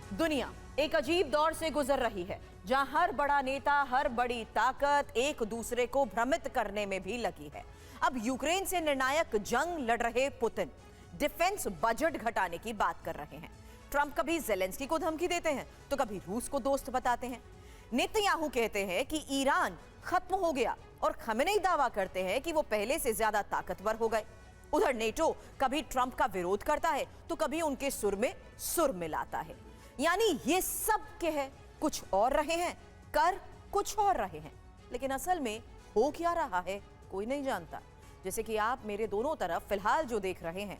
दुनिया एक अजीब दौर से गुजर रही है, जहां हर बड़ा नेता, हर बड़ी ताकत एक दूसरे को भ्रमित करने में भी लगी है। अब यूक्रेन से निर्णायक जंग लड़ रहे पुतिन डिफेंस बजट घटाने की बात कर रहे हैं। ट्रंप कभी जेलेंस्की को धमकी देते हैं तो कभी रूस को दोस्त बताते हैं। नेतन्याहू कहते हैं कि ईरान खत्म हो गया और खमेनेई दावा करते हैं कि वो पहले से ज्यादा ताकतवर हो गए। उधर नेटो कभी ट्रंप का विरोध करता है तो कभी उनके सुर में सुर मिलाता है। यानी ये सब कह कुछ और रहे हैं, कर कुछ और रहे हैं, लेकिन असल में हो क्या रहा है कोई नहीं जानता। जैसे कि आप मेरे दोनों तरफ फिलहाल जो देख रहे हैं,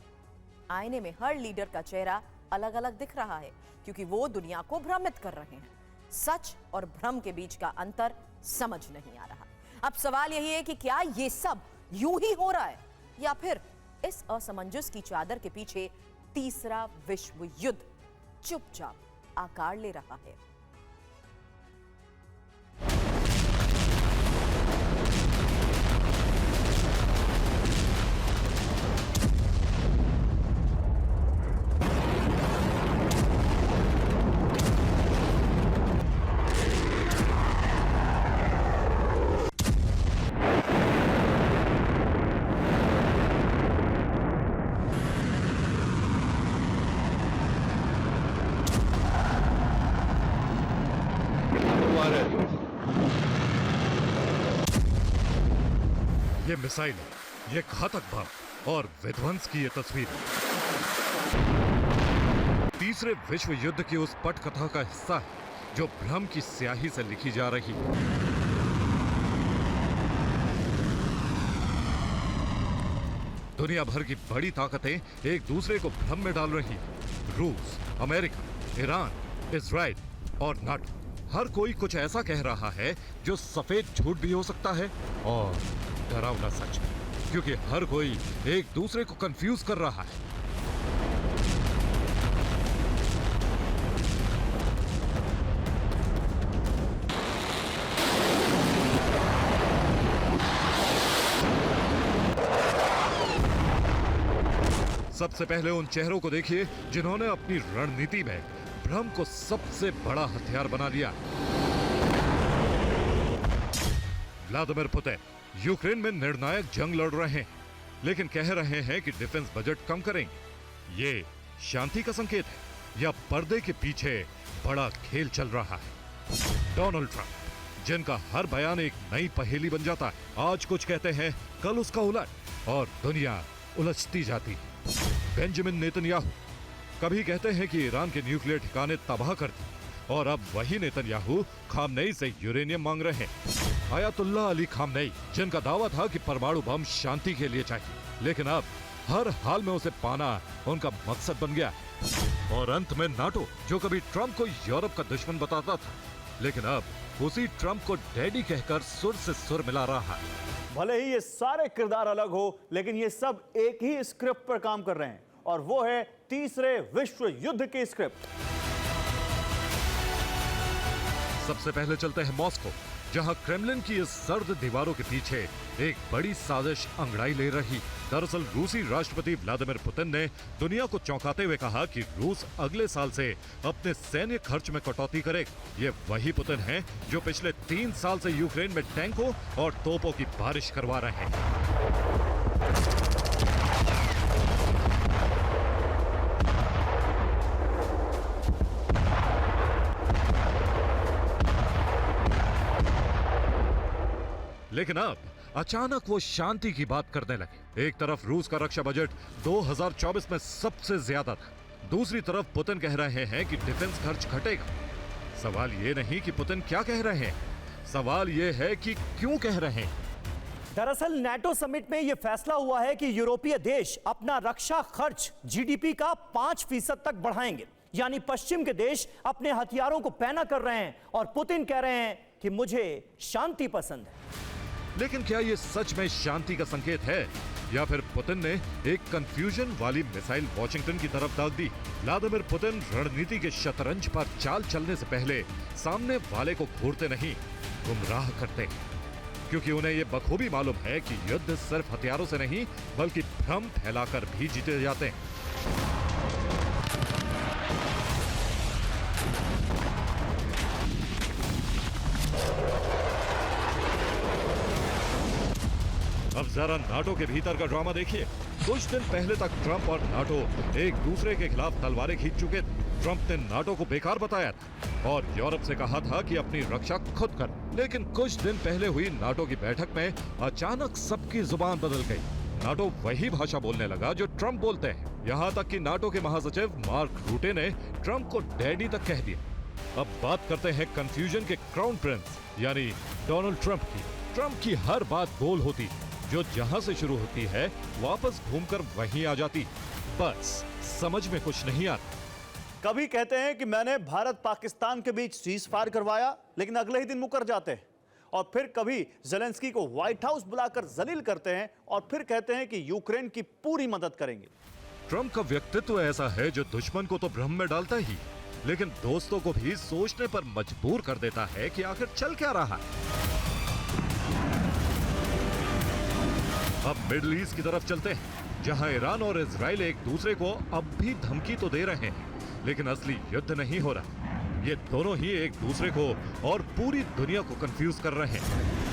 आईने में हर लीडर का चेहरा अलग अलग दिख रहा है, क्योंकि वो दुनिया को भ्रमित कर रहे हैं। सच और भ्रम के बीच का अंतर समझ नहीं आ रहा। अब सवाल यही है कि क्या ये सब यूं ही हो रहा है, या फिर इस असमंजस की चादर के पीछे तीसरा विश्व युद्ध चुपचाप आकार ले रहा है। ये मिसाइल है, ये घातक बम और विध्वंस की ये तस्वीर तीसरे विश्व युद्ध की उस पटकथा का हिस्सा है जो भ्रम की स्याही से लिखी जा रही है। दुनिया भर की बड़ी ताकतें एक दूसरे को भ्रम में डाल रही हैं। रूस, अमेरिका, ईरान, इजराइल और नाटो, हर कोई कुछ ऐसा कह रहा है जो सफेद झूठ भी हो सकता है और डरावना सच, क्योंकि हर कोई एक दूसरे को कंफ्यूज कर रहा है। सबसे पहले उन चेहरों को देखिए जिन्होंने अपनी रणनीति में भ्रम को सबसे बड़ा हथियार बना लिया। व्लादिमीर पुतिन यूक्रेन में निर्णायक जंग लड़ रहे हैं, लेकिन कह रहे हैं कि डिफेंस बजट कम करेंगे। ये शांति का संकेत है या पर्दे के पीछे बड़ा खेल चल रहा है? डोनाल्ड ट्रंप, जिनका हर बयान एक नई पहेली बन जाता है, आज कुछ कहते हैं, कल उसका उलट, और दुनिया उलझती जाती है। बेंजामिन नेतन्याहू कभी कहते हैं कि ईरान के न्यूक्लियर ठिकाने तबाह कर दी, और अब वही नेतन्याहू खामनेई से यूरेनियम मांग रहे हैं। आयतुल्लाह अली खामनेई, जिनका दावा था कि परमाणु बम शांति के लिए चाहिए, लेकिन अब हर हाल में उसे पाना उनका मकसद बन गया है। और अंत में नाटो, जो कभी ट्रंप को यूरोप का दुश्मन बताता था, लेकिन अब उसी ट्रंप को डैडी कहकर सुर से सुर मिला रहा है। भले ही ये सारे किरदार अलग हो, लेकिन ये सब एक ही स्क्रिप्ट पर काम कर रहे हैं, और वो है तीसरे विश्व युद्ध की स्क्रिप्ट। सबसे पहले चलते हैं मॉस्को, जहां क्रेमलिन की इस सर्द दीवारों के पीछे एक बड़ी साजिश अंगड़ाई ले रही। दरअसल रूसी राष्ट्रपति व्लादिमीर पुतिन ने दुनिया को चौंकाते हुए कहा कि रूस अगले साल से अपने सैन्य खर्च में कटौती करेगा। ये वही पुतिन हैं जो पिछले 3 साल से यूक्रेन में टैंकों और तोपों की बारिश करवा रहे हैं। लेकिन अब अचानक वो शांति की बात करने लगे। एक तरफ रूस का रक्षा बजट 2024 में सबसे ज्यादा था, दूसरी तरफ पुतिन कह रहे हैं कि डिफेंस खर्च घटेगा। सवाल ये नहीं कि पुतिन क्या कह रहे हैं, सवाल ये है कि क्यों कह रहे हैं। दरअसल नाटो समिट में यह फैसला हुआ है कि यूरोपीय देश अपना रक्षा खर्च जीडीपी का 5% तक बढ़ाएंगे। यानी पश्चिम के देश अपने हथियारों को पैना कर रहे हैं और पुतिन कह रहे हैं कि मुझे शांति पसंद है। लेकिन क्या ये सच में शांति का संकेत है, या फिर पुतिन ने एक कंफ्यूजन वाली मिसाइल वॉशिंगटन की तरफ दाग दी? व्लादिमीर पुतिन रणनीति के शतरंज पर चाल चलने से पहले सामने वाले को घूरते नहीं, गुमराह करते, क्योंकि उन्हें यह बखूबी मालूम है कि युद्ध सिर्फ हथियारों से नहीं बल्कि भ्रम फैलाकर भी जीते जाते हैं। जरा नाटो के भीतर का ड्रामा देखिए। कुछ दिन पहले तक ट्रंप और नाटो एक दूसरे के खिलाफ तलवारें खींच चुके थे। ट्रंप ने नाटो को बेकार बताया था और यूरोप से कहा था कि अपनी रक्षा खुद कर। लेकिन कुछ दिन पहले हुई नाटो की बैठक में अचानक सबकी जुबान बदल गई। नाटो वही भाषा बोलने लगा जो ट्रंप बोलते हैं। यहाँ तक कि नाटो के महासचिव मार्क रूटे ने ट्रंप को डैडी तक कह दिया। अब बात करते हैं कंफ्यूजन के क्राउन प्रिंस यानी डोनाल्ड ट्रंप की। ट्रंप की हर बात गोल होती, जो जहां से शुरू होती है वापस घूमकर वहीं आ जाती। बस समझ में कुछ नहीं आता। कभी कहते हैं कि मैंने भारत पाकिस्तान के बीच सीज फायर करवाया, लेकिन अगले ही दिन मुकर जाते हैं। और फिर कभी जेलेंस्की को व्हाइट हाउस बुलाकर जलील करते हैं और फिर कहते हैं कि यूक्रेन की पूरी मदद करेंगे। ट्रंप का व्यक्तित्व ऐसा है जो दुश्मन को तो भ्रम में डालता ही, लेकिन दोस्तों को भी सोचने पर मजबूर कर देता है कि आखिर चल क्या रहा है। अब मिडिल ईस्ट की तरफ चलते हैं, जहां ईरान और इजराइल एक दूसरे को अब भी धमकी तो दे रहे हैं, लेकिन असली युद्ध नहीं हो रहा। ये दोनों ही एक दूसरे को और पूरी दुनिया को कंफ्यूज कर रहे हैं।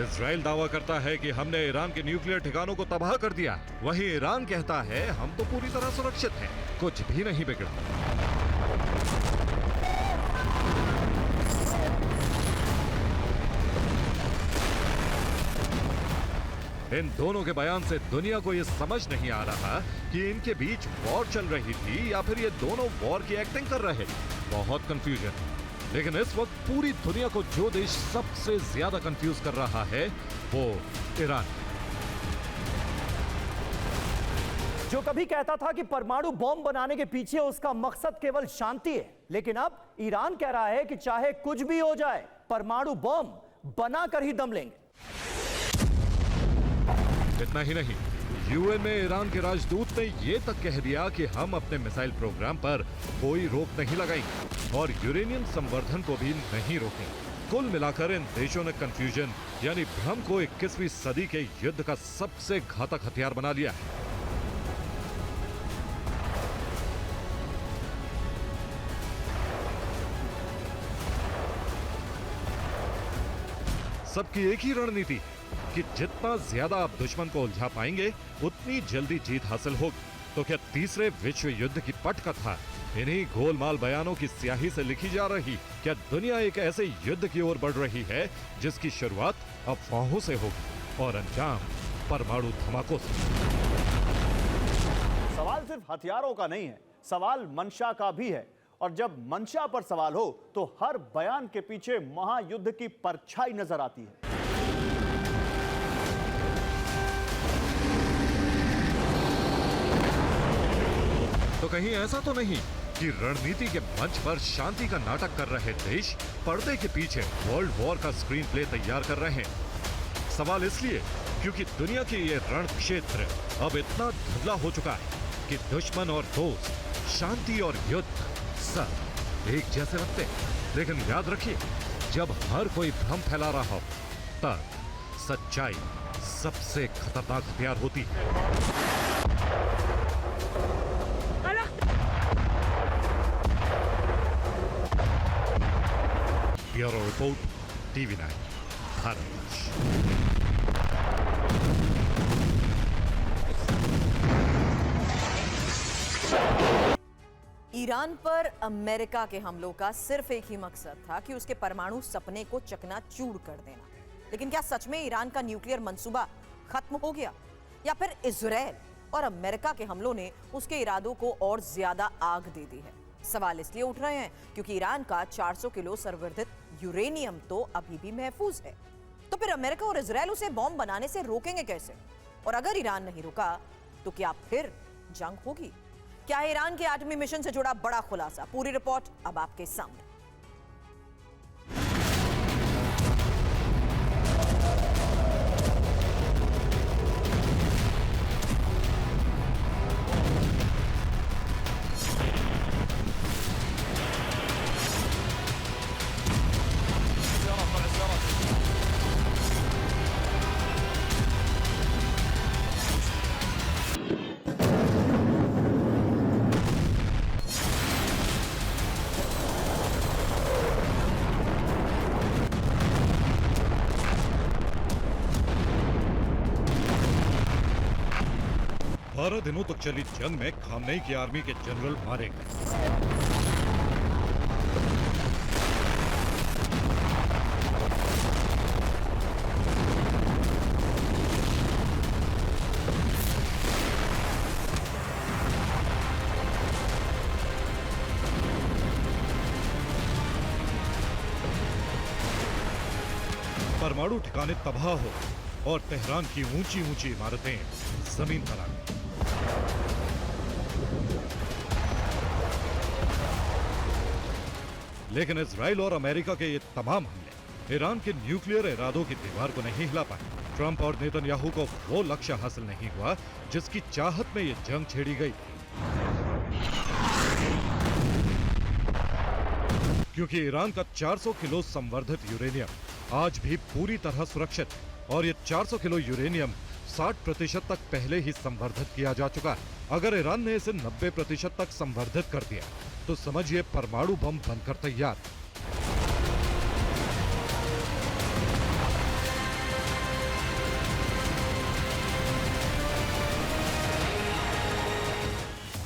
इजराइल दावा करता है कि हमने ईरान के न्यूक्लियर ठिकानों को तबाह कर दिया। वहीं ईरान कहता है हम तो पूरी तरह सुरक्षित हैं, कुछ भी नहीं बिगड़ा। इन दोनों के बयान से दुनिया को यह समझ नहीं आ रहा कि इनके बीच वॉर चल रही थी या फिर ये दोनों वॉर की एक्टिंग कर रहे थे। बहुत कंफ्यूजन। लेकिन इस वक्त पूरी दुनिया को जो देश सबसे ज्यादा कंफ्यूज कर रहा है वो ईरान। जो कभी कहता था कि परमाणु बॉम्ब बनाने के पीछे उसका मकसद केवल शांति है, लेकिन अब ईरान कह रहा है कि चाहे कुछ भी हो जाए परमाणु बॉम्ब बनाकर ही दम लेंगे। इतना ही नहीं, यूएन में ईरान के राजदूत ने यह तक कह दिया कि हम अपने मिसाइल प्रोग्राम पर कोई रोक नहीं लगाएंगे और यूरेनियम संवर्धन को भी नहीं रोकेंगे। कुल मिलाकर इन देशों ने कंफ्यूजन यानी भ्रम को 21वीं सदी के युद्ध का सबसे घातक हथियार बना लिया है। सबकी एक ही रणनीति कि जितना ज्यादा आप दुश्मन को उलझा पाएंगे उतनी जल्दी जीत हासिल होगी। तो क्या तीसरे विश्व युद्ध की पटकथा इन्हीं गोलमाल बयानों की स्याही से लिखी जा रही? क्या दुनिया एक ऐसे युद्ध की ओर बढ़ रही है जिसकी शुरुआत अफवाहों से होगी और अंजाम परमाणु धमाकों से? सवाल सिर्फ हथियारों का नहीं है, सवाल मंशा का भी है। और जब मंशा पर सवाल हो तो हर बयान के पीछे महायुद्ध की परछाई नजर आती है। तो कहीं ऐसा तो नहीं कि रणनीति के मंच पर शांति का नाटक कर रहे देश पर्दे के पीछे वर्ल्ड वॉर का स्क्रीन प्ले तैयार कर रहे हैं? सवाल इसलिए क्योंकि दुनिया के ये रण क्षेत्र अब इतना धुंधला हो चुका है कि दुश्मन और दोस्त, शांति और युद्ध सब एक जैसे लगते हैं। लेकिन याद रखिए, जब हर कोई भ्रम फैला रहा हो तब सच्चाई सबसे खतरनाक हथियार होती है। Bureau report, TV9 Bharat. Iran पर अमेरिका के हमलों का सिर्फ एक ही मकसद था कि उसके परमाणु सपने को चकनाचूर कर देना। लेकिन क्या सच में ईरान का न्यूक्लियर मंसूबा खत्म हो गया या फिर इजराइल और अमेरिका के हमलों ने उसके इरादों को और ज्यादा आग दे दी है? सवाल इसलिए उठ रहे हैं क्योंकि ईरान का 400 किलो संवर्धित यूरेनियम तो अभी भी महफूज है। तो फिर अमेरिका और इजराइल उसे बॉम्ब बनाने से रोकेंगे कैसे? और अगर ईरान नहीं रुका तो क्या फिर जंग होगी? क्या है ईरान के एटमी मिशन से जुड़ा बड़ा खुलासा? पूरी रिपोर्ट अब आपके सामने। 12 दिनों तक चली जंग में खामनेई की आर्मी के जनरल मारे गए। परमाणु ठिकाने तबाह हो और तेहरान की ऊंची ऊंची इमारतें जमीन पर आ गई। लेकिन इजराइल और अमेरिका के ये तमाम हमले ईरान के न्यूक्लियर इरादों की दीवार को नहीं हिला पाए। ट्रंप और नेतन्याहू को वो लक्ष्य हासिल नहीं हुआ जिसकी चाहत में ये जंग छेड़ी गई, क्योंकि ईरान का 400 किलो संवर्धित यूरेनियम आज भी पूरी तरह सुरक्षित है और ये 400 किलो यूरेनियम 60% तक पहले ही संवर्धित किया जा चुका है। अगर ईरान ने इसे 90% तक संवर्धित कर दिया तो समझिए परमाणु बम बनकर तैयार।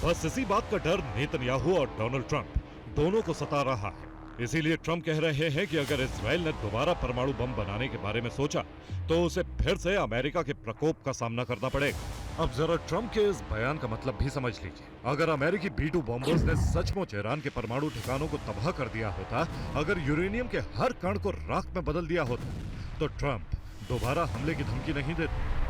बस इसी बात का डर नेतन्याहू और डोनाल्ड ट्रंप दोनों को सता रहा है। इसीलिए ट्रंप कह रहे हैं कि अगर इजराइल ने दोबारा परमाणु बम बनाने के बारे में सोचा तो उसे फिर से अमेरिका के प्रकोप का सामना करना पड़ेगा। अब जरा ट्रंप के इस बयान का मतलब भी समझ लीजिए। अगर अमेरिकी B-2 बॉम्बर्स ने सचमुच ईरान के परमाणु ठिकानों को तबाह कर दिया होता, अगर यूरेनियम के हर कण को राख में बदल दिया होता, तो ट्रंप दोबारा हमले की धमकी नहीं देते।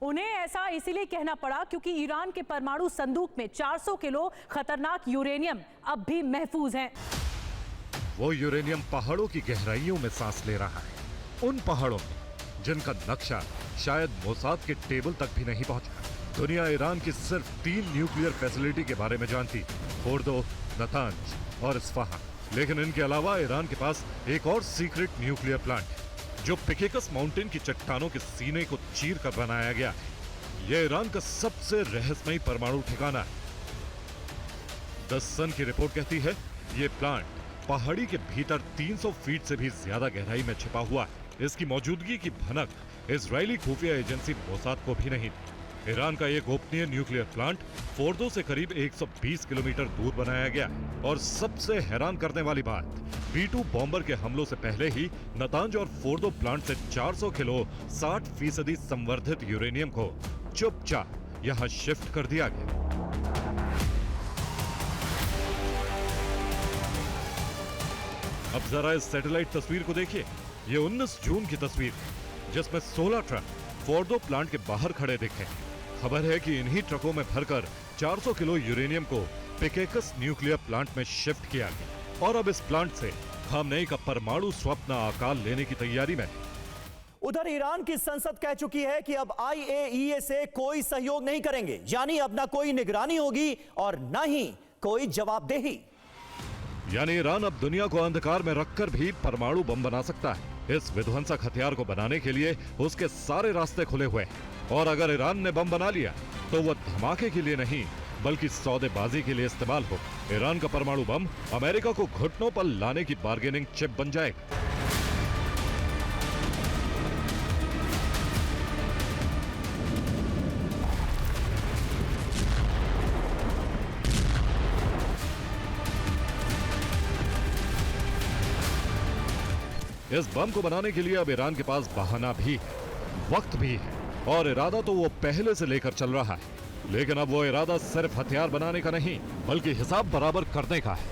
उन्हें ऐसा इसीलिए कहना पड़ा क्योंकि ईरान के परमाणु संदूक में 400 किलो खतरनाक यूरेनियम अब भी महफूज है। वो यूरेनियम पहाड़ों की गहराइयों में सांस ले रहा है, उन पहाड़ों में जिनका नक्शा शायद मोसाद के टेबल तक भी नहीं पहुंचा। दुनिया ईरान की सिर्फ 3 न्यूक्लियर फैसिलिटी के बारे में जानती, फोर्दो, नतांज और इस्फहान। लेकिन इनके अलावा ईरान के पास एक और सीक्रेट न्यूक्लियर प्लांट है जो पिकेकस माउंटेन की चट्टानों के सीने को चीर कर बनाया गया है। यह ईरान का सबसे रहस्यमयी परमाणु ठिकाना है। द सन की रिपोर्ट कहती है यह प्लांट पहाड़ी के भीतर 300 फीट से भी ज्यादा गहराई में छिपा हुआ है। इसकी मौजूदगी की भनक इजरायली खुफिया एजेंसी मोसाद को भी नहीं थी। ईरान का यह गोपनीय न्यूक्लियर प्लांट फोर्दो से करीब 120 किलोमीटर दूर बनाया गया और सबसे हैरान करने वाली बात, B-2 बॉम्बर के हमलों से पहले ही नतांज और फोर्दो प्लांट से 400 किलो 60% संवर्धित यूरेनियम को चुपचाप यहां शिफ्ट कर दिया गया। अब जरा इस सैटेलाइट तस्वीर को देखिए। ये 19 जून की तस्वीर है जिसमें 16 ट्रक फोर्दो प्लांट के बाहर खड़े दिखे। खबर है कि इन्हीं ट्रकों में भरकर 400 किलो यूरेनियम को पिकेकस न्यूक्लियर प्लांट में शिफ्ट किया गया और अब इस प्लांट से खामनेई का परमाणु स्वप्न आकार लेने की तैयारी में है। उधर ईरान की संसद कह चुकी है कि अब IAEA से कोई सहयोग नहीं करेंगे, यानी अब ना कोई निगरानी होगी और ना ही कोई जवाबदेही। यानी ईरान अब दुनिया को अंधकार में रखकर भी परमाणु बम बना सकता है। इस विध्वंसक हथियार को बनाने के लिए उसके सारे रास्ते खुले हुए हैं और अगर ईरान ने बम बना लिया तो वह धमाके के लिए नहीं बल्कि सौदेबाजी के लिए इस्तेमाल हो। ईरान का परमाणु बम अमेरिका को घुटनों पर लाने की बार्गेनिंग चिप बन जाएगा। इस बम को बनाने के लिए अब ईरान के पास बहाना भी है, वक्त भी है और इरादा तो वो पहले से लेकर चल रहा है। लेकिन अब वो इरादा सिर्फ हथियार बनाने का नहीं बल्कि हिसाब बराबर करने का है।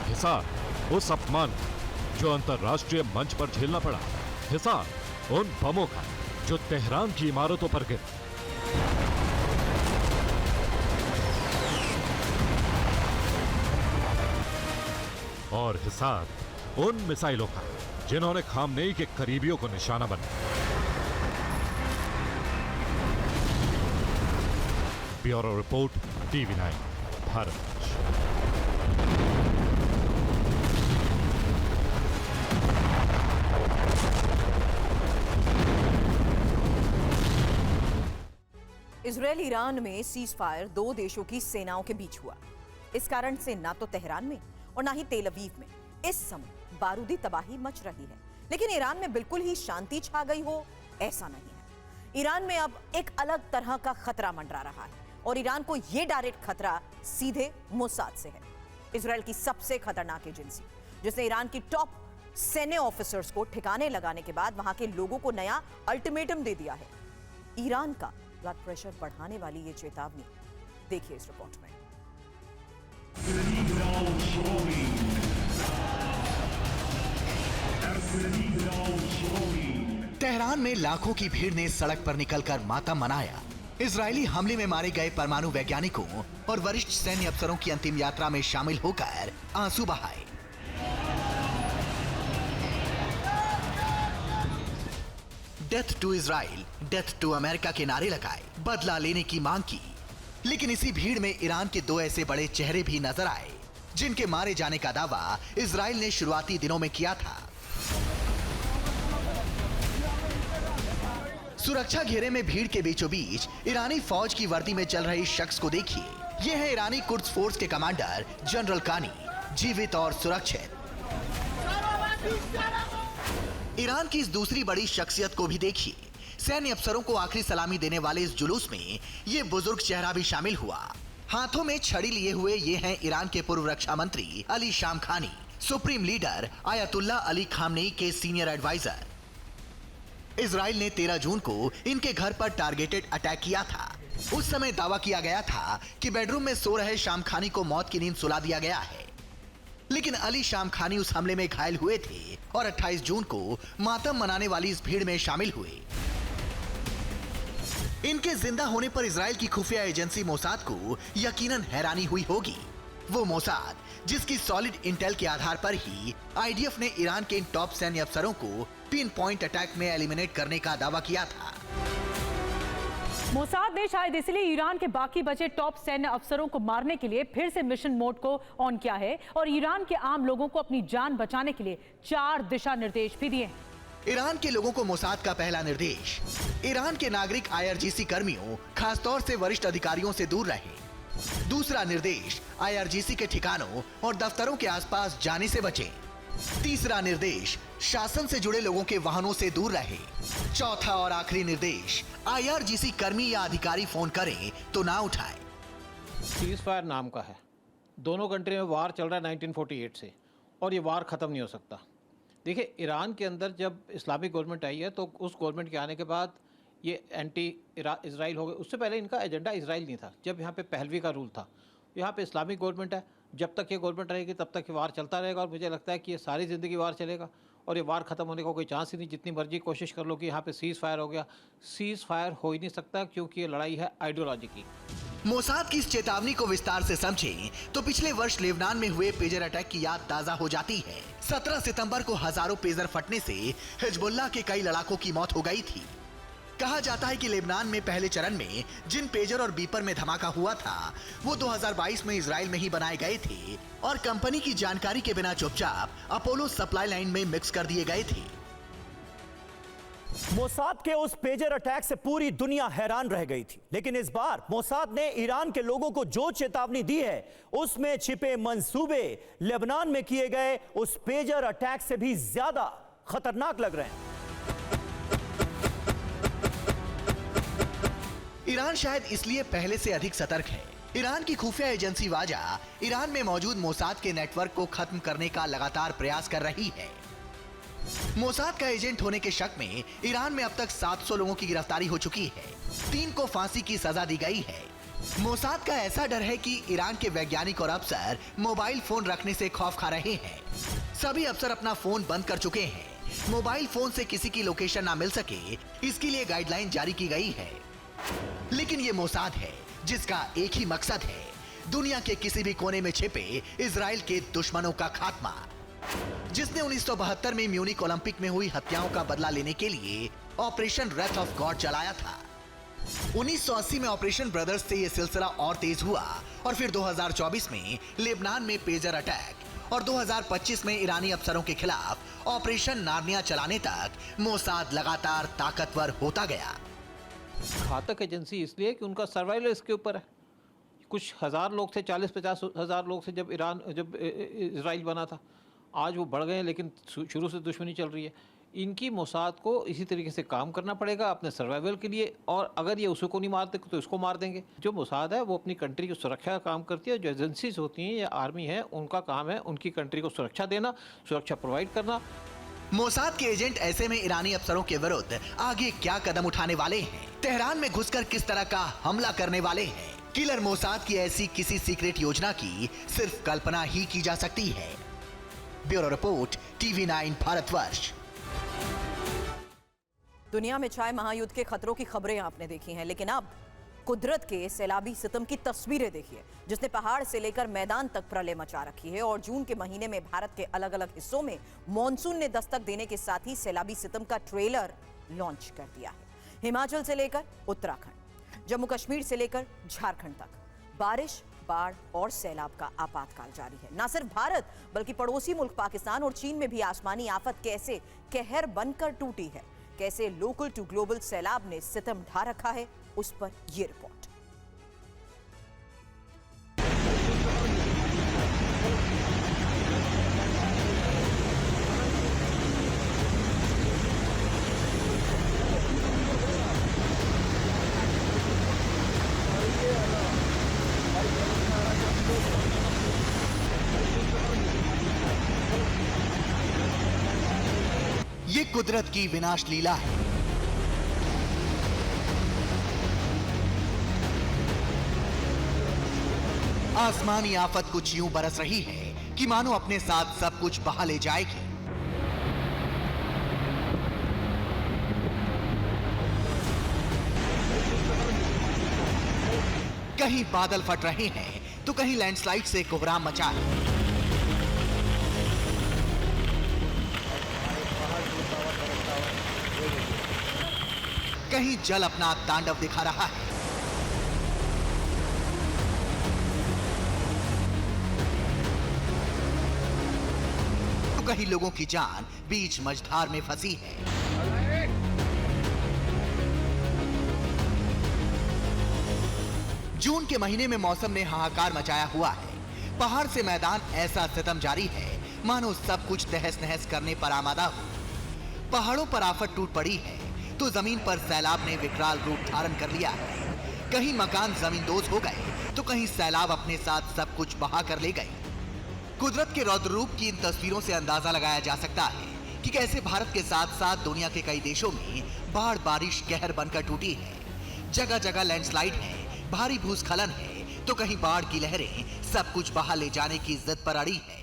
हिसाब उस अपमान जो अंतर्राष्ट्रीय मंच पर झेलना पड़ा, हिसाब उन बमों का जो तेहरान की इमारतों पर गिरे, और हिसाब उन मिसाइलों का जिन्होंने खामनेई के करीबियों को निशाना बनाया। Bureau report, TV9 Bharat. Israel Iran में सीज फायर दो देशों की सेनाओं के बीच हुआ। इस कारण से ना तो तेहरान में और ना ही तेल अवीव में इस समय बारूदी तबाही मच रही है। लेकिन ईरान में बिल्कुल ही शांति छा गई हो, ऐसा नहीं है। ईरान में अब एक अलग तरह का खतरा मंडरा रहा है और ईरान को यह डायरेक्ट खतरा सीधे मोसाद से है, इजराइल की सबसे खतरनाक एजेंसी, जिसने ईरान की टॉप सैन्य ऑफिसर्स को ठिकाने लगाने के बाद वहां के लोगों को नया अल्टीमेटम दे दिया है। ईरान का ब्लड प्रेशर बढ़ाने वाली ये चेतावनी देखिए इस रिपोर्ट में। तेहरान में लाखों की भीड़ ने सड़क पर निकलकर मातम मनाया। इजरायली हमले में मारे गए परमाणु वैज्ञानिकों और वरिष्ठ सैन्य अफसरों की अंतिम यात्रा में शामिल होकर आंसू बहाए। Death to Israel, death to America के नारे लगाए, बदला लेने की मांग की। लेकिन इसी भीड़ में ईरान के दो ऐसे बड़े चेहरे भी नजर आए जिनके मारे जाने का दावा इजराइल ने शुरुआती दिनों में किया था। सुरक्षा घेरे में भीड़ के बीचों बीच ईरानी फौज की वर्दी में चल रहे शख्स को देखिए। ये है ईरानी कुर्द्स फोर्स के कमांडर जनरल कानी, जीवित और सुरक्षित। ईरान की इस दूसरी बड़ी शख्सियत को भी देखिए। सैन्य अफसरों को आखिरी सलामी देने वाले इस जुलूस में ये बुजुर्ग चेहरा भी शामिल हुआ। हाथों में छड़ी लिए हुए ये हैं ईरान के पूर्व रक्षा मंत्री Ali Shamkhani, supreme leader Ayatollah Ali Khamenei के सीनियर एडवाइजर। इजराइल ने 13 जून को इनके घर पर टारगेटेड अटैक किया था। उस समय दावा किया गया था कि बेडरूम में सो रहे शामखानी को मौत की नींद सुला दिया गया है। लेकिन अली शामखानी उस हमले में घायल हुए थे और 28 जून को मातम मनाने वाली इस भीड़ में शामिल हुए। इनके जिंदा होने पर इजराइल की खुफिया एजेंसी मोसाद को यकीनन हैरानी हुई होगी। वो मोसाद जिसकी सॉलिड इंटेल के आधार पर ही आईडीएफ ने ईरान के इन टॉप सैन्य अफसरों को पिन पॉइंट अटैक में एलिमिनेट करने का दावा किया था। मोसाद ने शायद इसलिए ईरान के बाकी बचे टॉप सैन्य अफसरों को मारने के लिए फिर से मिशन मोड को ऑन किया है और ईरान के आम लोगों को अपनी जान बचाने के लिए 4 दिशा निर्देश भी दिए हैं। ईरान के लोगों को मोसाद का पहला निर्देश, ईरान के नागरिक आईआरजीसी कर्मियों, खासतौर से वरिष्ठ अधिकारियों से दूर रहें। दूसरा निर्देश, आईआरजीसी के ठिकानों और दफ्तरों के आसपास जाने से बचें। तीसरा निर्देश, शासन से जुड़े लोगों के वाहनों से दूर रहें। चौथा और आखिरी निर्देश, आईआरजीसी कर्मी या अधिकारी फोन करें तो ना उठाएं। सीज फायर नाम का है। दोनों कंट्री में वार चल रहा है 1948 से और ये वार ख़त्म नहीं हो सकता। देखिए, ईरान के अंदर जब इस्लामिक गवर्नमेंट आई है तो उस गवर्नमेंट के आने के बाद ये एंटी इजराइल हो गए। उससे पहले इनका एजेंडा इजराइल नहीं था। जब यहाँ पे पहलवी का रूल था, यहाँ पे इस्लामिक गवर्नमेंट है। जब तक ये गवर्नमेंट रहेगी तब तक ये वार चलता रहेगा और मुझे लगता है कि ये सारी ज़िंदगी वार चलेगा और ये वार ख़त्म होने का कोई चांस ही नहीं। जितनी मर्जी कोशिश कर लो कि यहाँ पे सीज़ फायर हो गया, सीज़ फायर हो ही नहीं सकता क्योंकि ये लड़ाई है आइडियोलॉजी की। मोसाद की इस चेतावनी को विस्तार से समझें तो पिछले वर्ष लेबनान में हुए पेजर अटैक की याद ताजा हो जाती है। 17 सितंबर को हजारों पेजर फटने से हिजबुल्लाह के कई लड़ाकों की मौत हो गई थी। कहा जाता है कि लेबनान में पहले चरण में जिन पेजर और बीपर में धमाका हुआ था वो 2022 में इजराइल में ही बनाए गए थे और कंपनी की जानकारी के बिना चुपचाप अपोलो सप्लाई लाइन में मिक्स कर दिए गए थे। मोसाद के उस पेजर अटैक से पूरी दुनिया हैरान रह गई थी, लेकिन इस बार मोसाद ने ईरान के लोगों को जो चेतावनी दी है उसमें छिपे मंसूबे लेबनान में किए गए उस पेजर अटैक से भी ज्यादा खतरनाक लग रहे हैं। ईरान शायद इसलिए पहले से अधिक सतर्क है। ईरान की खुफिया एजेंसी वाजा ईरान में मौजूद मोसाद के नेटवर्क को खत्म करने का लगातार प्रयास कर रही है। मोसाद का एजेंट होने के शक में ईरान में अब तक 700 लोगों की गिरफ्तारी हो चुकी है। 3 को फांसी की सजा दी गई है। मोसाद का ऐसा डर है कि ईरान के वैज्ञानिक और अफसर मोबाइल फोन रखने से खौफ खा रहे हैं। सभी अफसर अपना फोन बंद कर चुके हैं। मोबाइल फोन से किसी की लोकेशन ना मिल सके, इसके लिए गाइडलाइन जारी की गई है। लेकिन ये मोसाद है जिसका एक ही मकसद है, दुनिया के किसी भी कोने में छिपे इजराइल के दुश्मनों का खात्मा। जिसने 1972 में म्यूनिक ओलंपिक में हुई हत्याओं का बदला लेने के लिए ऑपरेशन रेथ ऑफ गॉड चलाया था। 1980 में ऑपरेशन ब्रदर्स से यह सिलसिला और तेज हुआ और फिर 2024 में लेबनान में पेजर अटैक और 2025 में ईरानी अफसरों के खिलाफ ऑपरेशन नार्निया चलाने तक मोसाद लगातार ताकतवर होता गया। घातक एजेंसी इसलिए कि उनका सर्वाइवल इसके ऊपर है। कुछ हज़ार लोग थे, 40-50 हज़ार लोग थे जब इजराइल बना था। आज वो बढ़ गए, लेकिन शुरू से दुश्मनी चल रही है। इनकी मोसाद को इसी तरीके से काम करना पड़ेगा अपने सर्वाइवल के लिए, और अगर ये उसको नहीं मारते तो इसको मार देंगे। जो मोसाद है वो अपनी कंट्री की सुरक्षा का काम करती है। जो एजेंसीज होती हैं या आर्मी है, उनका काम है उनकी कंट्री को सुरक्षा देना, सुरक्षा प्रोवाइड करना। मोसाद के एजेंट ऐसे में ईरानी अफसरों के विरुद्ध आगे क्या कदम उठाने वाले हैं? तेहरान में घुसकर किस तरह का हमला करने वाले हैं? किलर मोसाद की ऐसी किसी सीक्रेट योजना की सिर्फ कल्पना ही की जा सकती है। Bureau report, TV9 Bharatvarsh. दुनिया में छाए महायुद्ध के खतरों की खबरें आपने देखी हैं, लेकिन अब कुदरत के सैलाबी सितम की तस्वीरें देखिए, जिसने पहाड़ से लेकर मैदान तक प्रलय मचा रखी है। और जून के महीने में भारत के अलग अलग हिस्सों में मॉनसून ने दस्तक देने के साथ ही सैलाबी सितम का ट्रेलर लॉन्च कर दिया है। हिमाचल से लेकर उत्तराखंड, जम्मू कश्मीर से लेकर झारखंड तक बारिश, बाढ़ और सैलाब का आपातकाल जारी है। न सिर्फ भारत बल्कि पड़ोसी मुल्क पाकिस्तान और चीन में भी आसमानी आफत कैसे कहर बनकर टूटी है, कैसे लोकल टू ग्लोबल सैलाब ने सितम ढा रखा है, उस पर यह रिपोर्ट। ये कुदरत की विनाश लीला है। आसमानी आफत कुछ यूं बरस रही है कि मानो अपने साथ सब कुछ बहा ले जाएगी। कहीं बादल फट रहे हैं तो कहीं लैंडस्लाइड से कोहराम मचा है। कहीं जल अपना तांडव दिखा रहा है। तो कहीं लोगों की जान बीच मझधार में फंसी है। जून के महीने में मौसम ने हाहाकार मचाया हुआ है। पहाड़ से मैदान ऐसा सितम जारी है मानो सब कुछ तहस नहस करने पर आमादा हो। पहाड़ों पर आफत टूट पड़ी है तो जमीन पर सैलाब ने विकराल रूप धारण कर लिया है। कहीं मकान जमींदोज हो गए तो कहीं सैलाब अपने साथ सब कुछ बहा कर ले गए। कुदरत के रौद्र रूप की इन तस्वीरों से अंदाजा लगाया जा सकता है कि कैसे भारत के साथ साथ दुनिया के कई देशों में बाढ़ बारिश कहर बनकर टूटी है। जगह जगह लैंडस्लाइड है, भारी भूस्खलन है, तो कहीं बाढ़ की लहरें सब कुछ बहा ले जाने की जिद पर अड़ी है।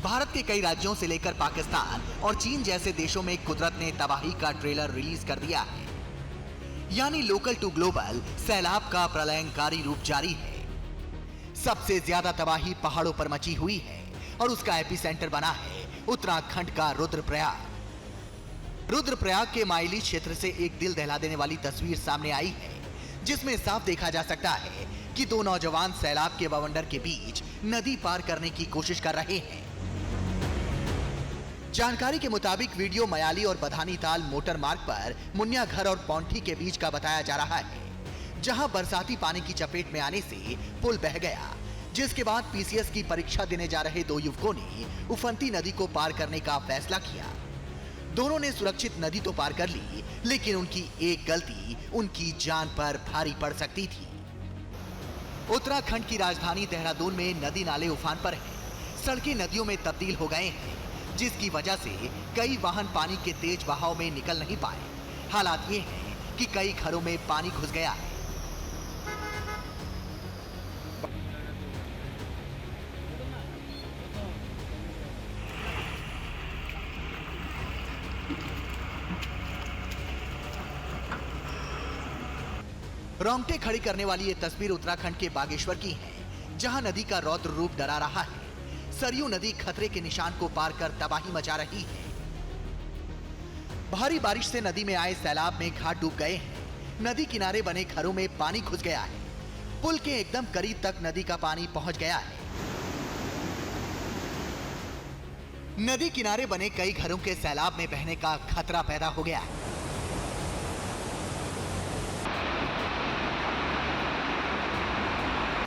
भारत के कई राज्यों से लेकर पाकिस्तान और चीन जैसे देशों में कुदरत ने तबाही का ट्रेलर रिलीज कर दिया है। यानी लोकल टू ग्लोबल सैलाब का प्रलयंकारी रूप जारी है। सबसे ज्यादा तबाही पहाड़ों पर मची हुई है और उसका एपिसेंटर बना है उत्तराखंड का रुद्रप्रयाग। रुद्रप्रयाग के माइली क्षेत्र से एक दिल दहला देने वाली तस्वीर सामने आई है, जिसमें साफ देखा जा सकता है कि दो नौजवान सैलाब के बवंडर के बीच नदी पार करने की कोशिश कर रहे हैं। जानकारी के मुताबिक वीडियो मयाली और बधानी ताल मोटर मार्ग पर मुन्या घर और पौंठी के बीच का बताया जा रहा है, जहां बरसाती पानी की चपेट में आने से पुल बह गया, जिसके बाद पीसीएस की परीक्षा देने जा रहे दो युवकों ने उफनती नदी को पार करने का फैसला किया। दोनों ने सुरक्षित नदी तो पार कर ली, लेकिन उनकी एक गलती उनकी जान पर भारी पड़ सकती थी। उत्तराखंड की राजधानी देहरादून में नदी नाले उफान पर हैं, सड़कें नदियों में तब्दील हो गए हैं, जिसकी वजह से कई वाहन पानी के तेज बहाव में निकल नहीं पाए। हालात ये हैं कि कई घरों में पानी घुस गया है। रोंगटे खड़ी करने वाली ये तस्वीर उत्तराखंड के बागेश्वर की है, जहां नदी का रौद्र रूप डरा रहा है। सरयू नदी खतरे के निशान को पार कर तबाही मचा रही है। भारी बारिश से नदी में आए सैलाब में घाट डूब गए हैं। नदी किनारे बने घरों में पानी घुस गया है। पुल के एकदम करीब तक नदी का पानी पहुंच गया है। नदी किनारे बने कई घरों के सैलाब में बहने का खतरा पैदा हो गया है।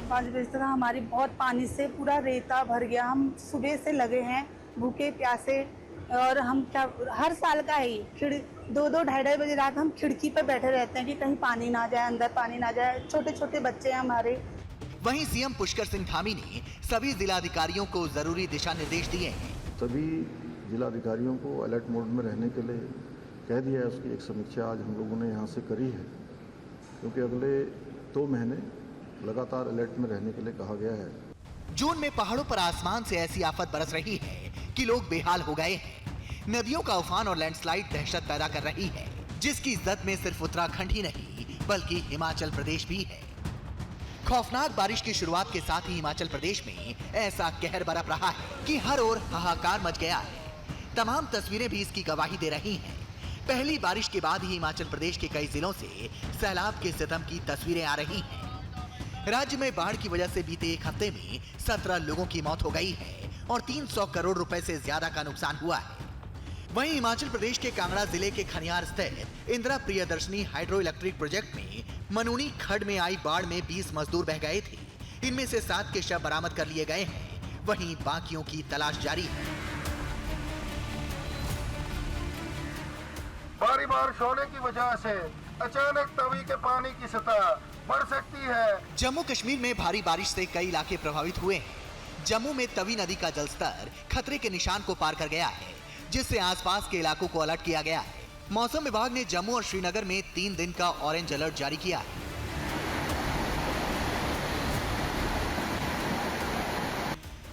पाँच बजे तक हमारी बहुत पानी से पूरा रेता भर गया। हम सुबह से लगे हैं भूखे प्यासे, और हम क्या हर साल का है ये। 2-2 ढाई बजे रात हम खिड़की पे बैठे रहते हैं कि कहीं पानी ना जाए, अंदर पानी ना जाए। छोटे छोटे बच्चे हैं हमारे। वहीं सीएम पुष्कर सिंह धामी ने सभी जिलाधिकारियों को जरूरी दिशा निर्देश दिए हैं। सभी जिलाधिकारियों को अलर्ट मोड में रहने के लिए कह दिया है। उसकी एक समीक्षा आज हम लोगों ने यहाँ से करी है, क्योंकि अगले 2 महीने लगातार अलर्ट में रहने के लिए कहा गया है। जून में पहाड़ों पर आसमान से ऐसी आफत बरस रही है कि लोग बेहाल हो गए हैं। नदियों का उफान और लैंडस्लाइड दहशत पैदा कर रही है, जिसकी जद में सिर्फ उत्तराखंड ही नहीं बल्कि हिमाचल प्रदेश भी है। खौफनाक बारिश की शुरुआत के साथ ही हिमाचल प्रदेश में ऐसा कहर बरप रहा है कि हर ओर हाहाकार मच गया है। तमाम तस्वीरें भी इसकी गवाही दे रही हैं। पहली बारिश के बाद ही हिमाचल प्रदेश के कई जिलों से सैलाब के सितम की तस्वीरें आ रही हैं। राज्य में बाढ़ की वजह से बीते एक हफ्ते में 17 लोगों की मौत हो गई है और 300 करोड़ रुपए से ज्यादा का नुकसान हुआ है। वहीं हिमाचल प्रदेश के कांगड़ा जिले के खनियार स्थित Indira Priyadarshini hydro electric project में मनूनी खड्ड में आई बाढ़ में 20 मजदूर बह गए थे। इनमें से 7 के शव बरामद कर लिए गए हैं, वहीं बाकियों की तलाश जारी है। भारी बारिश होने की वजह से अचानक तवी के पानी की सतह बढ़ सकती है। जम्मू कश्मीर में भारी बारिश से कई इलाके प्रभावित हुए हैं। जम्मू में तवी नदी का जलस्तर खतरे के निशान को पार कर गया है, जिससे आसपास के इलाकों को अलर्ट किया गया है। मौसम विभाग ने जम्मू और श्रीनगर में 3 दिन का ऑरेंज अलर्ट जारी किया है।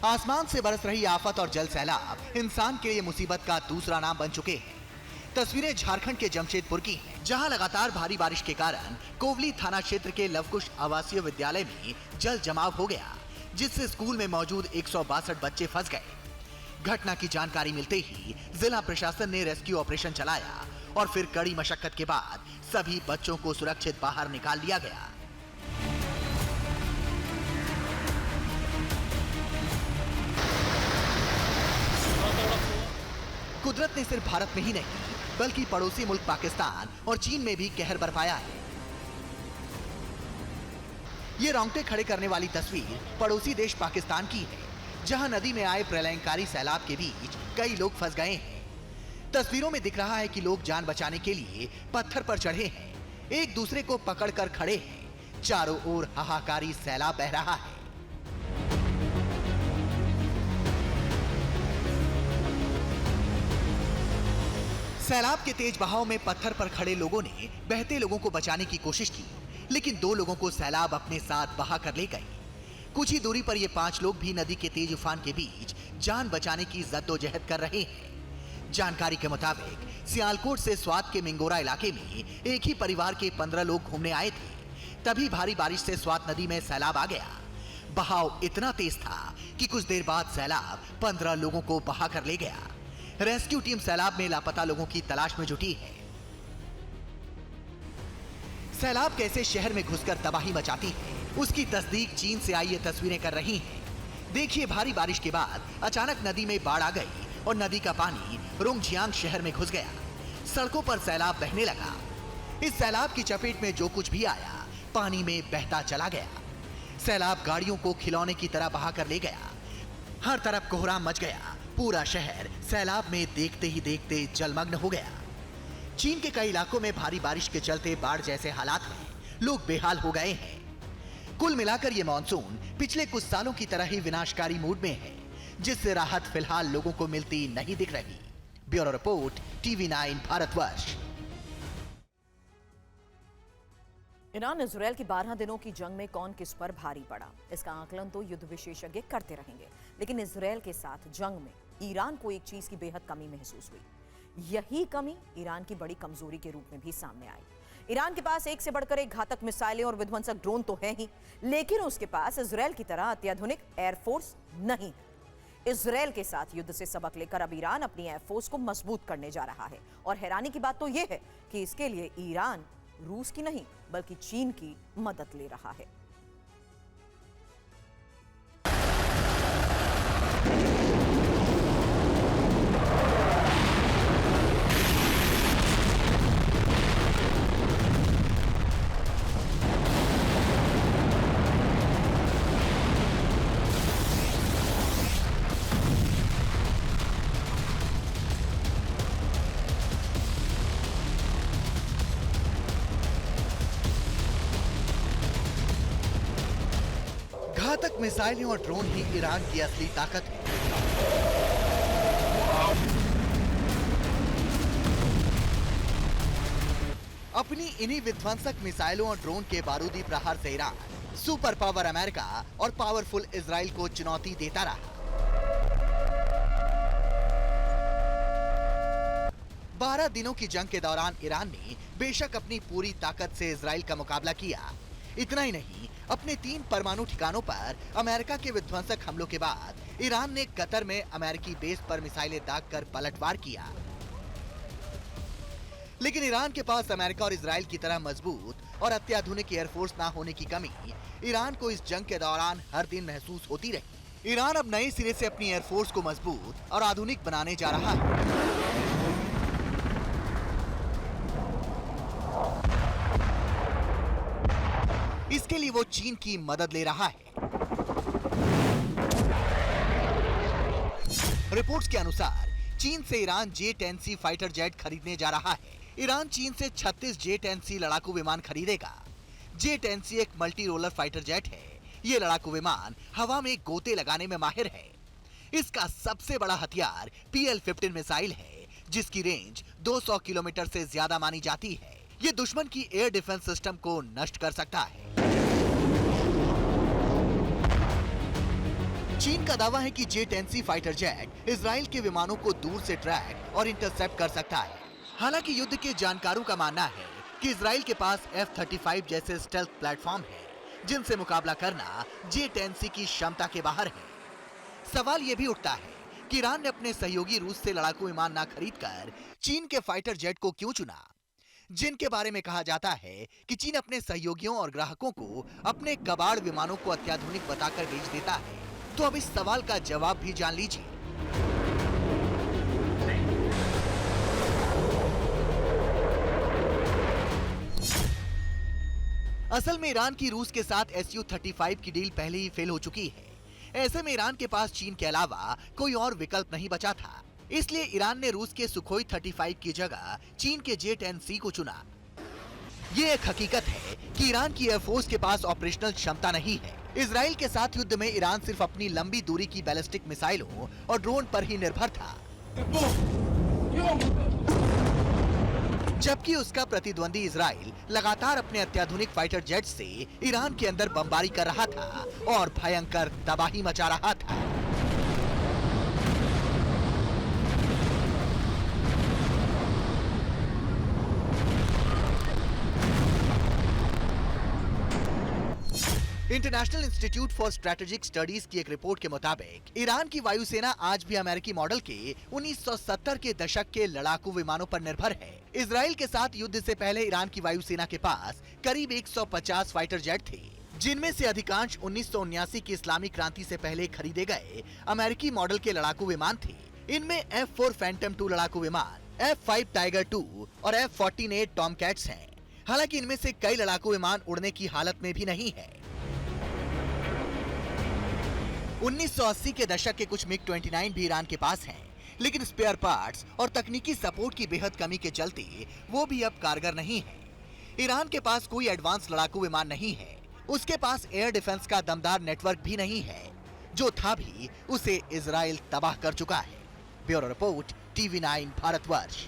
आसमान से बरस रही आफत और जल सैलाब इंसान के लिए मुसीबत का दूसरा नाम बन चुके हैं। तस्वीरें झारखंड के जमशेदपुर की हैं, जहां लगातार भारी बारिश के कारण कोवली थाना क्षेत्र के लवकुश आवासीय विद्यालय में जल जमाव हो गया, जिससे स्कूल में मौजूद 162 बच्चे फंस गए। घटना की जानकारी मिलते ही जिला प्रशासन ने रेस्क्यू ऑपरेशन चलाया और फिर कड़ी मशक्कत के बाद सभी बच्चों को सुरक्षित बाहर निकाल लिया गया। कुदरत ने सिर्फ भारत में ही नहीं बल्कि पड़ोसी मुल्क पाकिस्तान और चीन में भी कहर बरपाया है। ये रोंगटे खड़े करने वाली तस्वीर पड़ोसी देश पाकिस्तान की है, जहां नदी में आए प्रलयंकारी सैलाब के बीच कई लोग फंस गए हैं। तस्वीरों में दिख रहा है कि लोग जान बचाने के लिए पत्थर पर चढ़े हैं, एक दूसरे को पकड़कर खड़े हैं। चारों ओर हाहाकारी सैलाब बह रहा है। सैलाब के तेज बहाव में पत्थर पर खड़े लोगों ने बहते लोगों को बचाने की कोशिश की, लेकिन 2 लोगों को सैलाब अपने साथ बहा कर ले गए। कुछ ही दूरी पर ये 5 लोग भी नदी के तेज उफान के बीच जान बचाने की जद्दोजहद कर रहे हैं। जानकारी के मुताबिक सियालकोट से स्वात के मिंगोरा इलाके में एक ही परिवार के 15 लोग घूमने आए थे। तभी भारी बारिश से स्वात नदी में सैलाब आ गया। बहाव इतना तेज था कि कुछ देर बाद सैलाब 15 लोगों को बहा कर ले गया। रेस्क्यू टीम सैलाब में लापता लोगों की तलाश में जुटी है। सैलाब कैसे शहर में घुसकर तबाही मचाती है, उसकी तस्दीक चीन से आई ये तस्वीरें कर रही हैं। देखिए, भारी बारिश के बाद अचानक नदी में बाढ़ आ गई और नदी का पानी रोंगझियांग शहर में घुस गया। सड़कों पर सैलाब बहने लगा। इस सैलाब की चपेट में जो कुछ भी आया पानी में बहता चला गया। सैलाब गाड़ियों को खिलौने की तरह बहा कर ले गया। हर तरफ कोहराम मच गया। पूरा शहर सैलाब में देखते ही देखते जलमग्न हो गया। चीन के कई इलाकों में भारी बारिश के चलते बाढ़ जैसे हालात में लोग बेहाल हो गए हैं। कुल मिलाकर ये मॉनसून पिछले कुछ सालों की तरह ही विनाशकारी मूड में है, जिससे राहत फिलहाल लोगों को मिलती नहीं दिख रही। Bureau report, TV9 Bharatvarsh. Iran Israel की 12 दिनों की जंग में कौन किस पर भारी पड़ा, इसका आकलन तो युद्ध विशेषज्ञ करते रहेंगे, लेकिन इजरायल के साथ जंग में ईरान को एक चीज की बेहद कमी महसूस हुई। यही कमी ईरान की बड़ी कमजोरी के रूप में भी सामने आई। ईरान के पास एक से बढ़कर एक घातक मिसाइलें और विध्वंसक ड्रोन तो है ही, लेकिन उसके पास इजरायल की तरह अत्याधुनिक एयरफोर्स नहीं है। इजरायल के साथ युद्ध से सबक लेकर अब ईरान अपनी एयरफोर्स को मजबूत करने जा रहा है। और हैरानी की बात तो यह है कि इसके लिए ईरान रूस की नहीं बल्कि चीन की मदद ले रहा है। घातक मिसाइलें और ड्रोन ही ईरान की असली ताकत है। अपनी इन्हीं विध्वंसक मिसाइलों और ड्रोन के बारूदी प्रहार से ईरान सुपर पावर अमेरिका और पावरफुल इजराइल को चुनौती देता रहा। 12 दिनों की जंग के दौरान ईरान ने बेशक अपनी पूरी ताकत से इजराइल का मुकाबला किया। इतना ही नहीं, अपने 3 परमाणु ठिकानों पर अमेरिका के विध्वंसक हमलों के बाद ईरान ने कतर में अमेरिकी बेस पर मिसाइलें दागकर पलटवार किया। लेकिन ईरान के पास अमेरिका और इजराइल की तरह मजबूत और अत्याधुनिक एयरफोर्स ना होने की कमी ईरान को इस जंग के दौरान हर दिन महसूस होती रही। ईरान अब नए सिरे से अपनी एयरफोर्स को मजबूत और आधुनिक बनाने जा रहा है। इसके लिए वो चीन की मदद ले रहा है। रिपोर्ट्स के अनुसार चीन से ईरान J-10C फाइटर जेट खरीदने जा रहा है। ईरान चीन से 36 J-10C लड़ाकू विमान खरीदेगा। J-10C एक मल्टी रोलर फाइटर जेट है। ये लड़ाकू विमान हवा में गोते लगाने में माहिर है। इसका सबसे बड़ा हथियार PL-15 मिसाइल है, जिसकी रेंज 200 किलोमीटर से ज्यादा मानी जाती है। ये दुश्मन की एयर डिफेंस सिस्टम को नष्ट कर सकता है। चीन का दावा है कि J-10C फाइटर जेट इजराइल के विमानों को दूर से ट्रैक और इंटरसेप्ट कर सकता है। हालांकि युद्ध के जानकारों का मानना है कि इजराइल के पास F-35 जैसे स्टेल्थ प्लेटफॉर्म हैं, जिनसे मुकाबला करना J-10C की क्षमता के बाहर है। सवाल यह भी उठता है कि ईरान ने अपने सहयोगी रूस से लड़ाकू विमान ना खरीदकर चीन के फाइटर जेट को क्यों चुना, जिनके बारे में कहा जाता है कि चीन अपने सहयोगियों और ग्राहकों को अपने कबाड़ विमानों को अत्याधुनिक बताकर बेच देता है। तो अब इस सवाल का जवाब भी जान लीजिए। असल में ईरान की रूस के साथ Su-35 की डील पहले ही फेल हो चुकी है। ऐसे में ईरान के पास चीन के अलावा कोई और विकल्प नहीं बचा था। इसलिए ईरान ने रूस के सुखोई 35 की जगह चीन के J-10C को चुना। ये एक हकीकत है कि ईरान की एयरफोर्स के पास ऑपरेशनल क्षमता नहीं है। इजराइल के साथ युद्ध में ईरान सिर्फ अपनी लंबी दूरी की बैलिस्टिक मिसाइलों और ड्रोन पर ही निर्भर था, जबकि उसका प्रतिद्वंदी इजराइल लगातार अपने अत्याधुनिक फाइटर जेट से ईरान के अंदर बमबारी कर रहा था और भयंकर तबाही मचा रहा था। International institute for strategic studies की एक रिपोर्ट के मुताबिक ईरान की वायुसेना आज भी अमेरिकी मॉडल के 1970 के दशक के लड़ाकू विमानों पर निर्भर है। इजराइल के साथ युद्ध से पहले ईरान की वायुसेना के पास करीब 150 फाइटर जेट थे, जिनमें से अधिकांश 1979 की इस्लामी क्रांति से पहले खरीदे गए अमेरिकी मॉडल के लड़ाकू विमान थे। इनमें F-4 फैंटम 2 लड़ाकू विमान, F-5 टाइगर 2 और F-14A टॉमकैट्स हैं। हालांकि इनमें से कई लड़ाकू विमान उड़ने की हालत में भी नहीं है। 1980 के दशक के कुछ MiG-29 भी ईरान के पास हैं, लेकिन स्पेयर पार्ट्स और तकनीकी सपोर्ट की बेहद कमी के चलते वो भी अब कारगर नहीं है। ईरान के पास कोई एडवांस लड़ाकू विमान नहीं है। उसके पास एयर डिफेंस का दमदार नेटवर्क भी नहीं है। जो था भी उसे इजराइल तबाह कर चुका है। Bureau report, TV9 Bharatvarsh.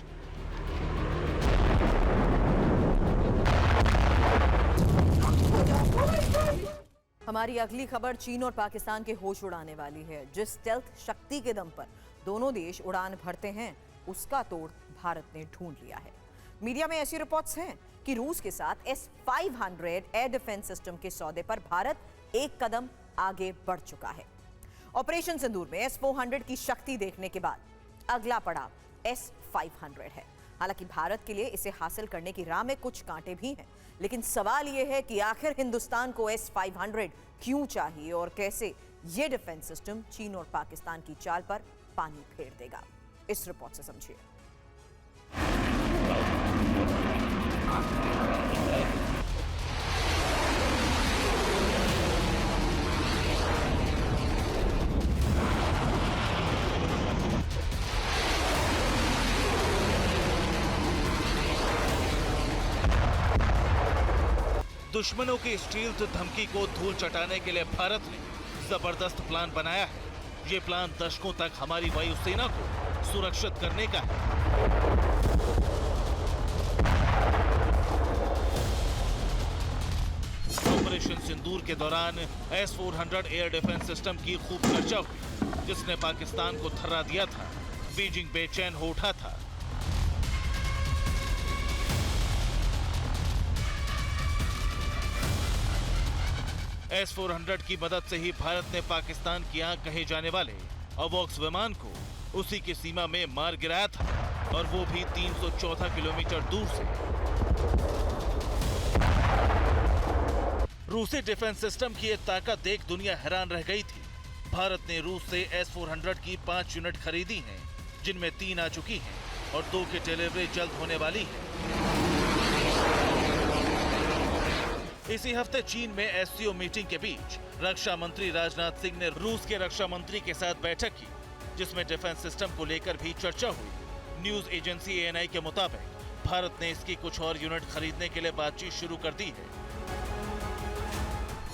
हमारी अगली खबर चीन और पाकिस्तान के होश उड़ाने वाली है। जिस स्टेल्थ शक्ति के दम पर दोनों देश उड़ान भरते हैं, उसका तोड़ भारत ने ढूंढ लिया है। मीडिया में ऐसी रिपोर्ट्स हैं कि रूस के साथ S-500 एयर डिफेंस सिस्टम के सौदे पर भारत एक कदम आगे बढ़ चुका है। ऑपरेशन सिंदूर में S-400 की शक्ति देखने के बाद अगला पड़ाव S-500 है। हालांकि भारत के लिए इसे हासिल करने की राह में कुछ कांटे भी हैं, लेकिन सवाल यह है कि आखिर हिंदुस्तान को S-500 क्यों चाहिए और कैसे यह डिफेंस सिस्टम चीन और पाकिस्तान की चाल पर पानी फेर देगा। इस रिपोर्ट से समझिए। दुश्मनों की स्टील्थ धमकी को धूल चटाने के लिए भारत ने जबरदस्त प्लान बनाया है। ये प्लान दशकों तक हमारी वायुसेना को सुरक्षित करने का है। ऑपरेशन सिंदूर के दौरान S-400 एयर डिफेंस सिस्टम की खूब चर्चा हुई, जिसने पाकिस्तान को थर्रा दिया था। बीजिंग बेचैन हो उठा था। S-400 की मदद से ही भारत ने पाकिस्तान की आंख कहे जाने वाले अवॉक्स विमान को उसी की सीमा में मार गिराया था, और वो भी 314 किलोमीटर दूर से। रूसी डिफेंस सिस्टम की ये ताकत देख दुनिया हैरान रह गई थी। भारत ने रूस से S-400 की 5 यूनिट खरीदी हैं, जिनमें 3 आ चुकी हैं और 2 की डिलीवरी जल्द होने वाली है। इसी हफ्ते चीन में SCO मीटिंग के बीच रक्षा मंत्री राजनाथ सिंह ने रूस के रक्षा मंत्री के साथ बैठक की, जिसमें डिफेंस सिस्टम को लेकर भी चर्चा हुई। न्यूज एजेंसी ANI के मुताबिक भारत ने इसकी कुछ और यूनिट खरीदने के लिए बातचीत शुरू कर दी है।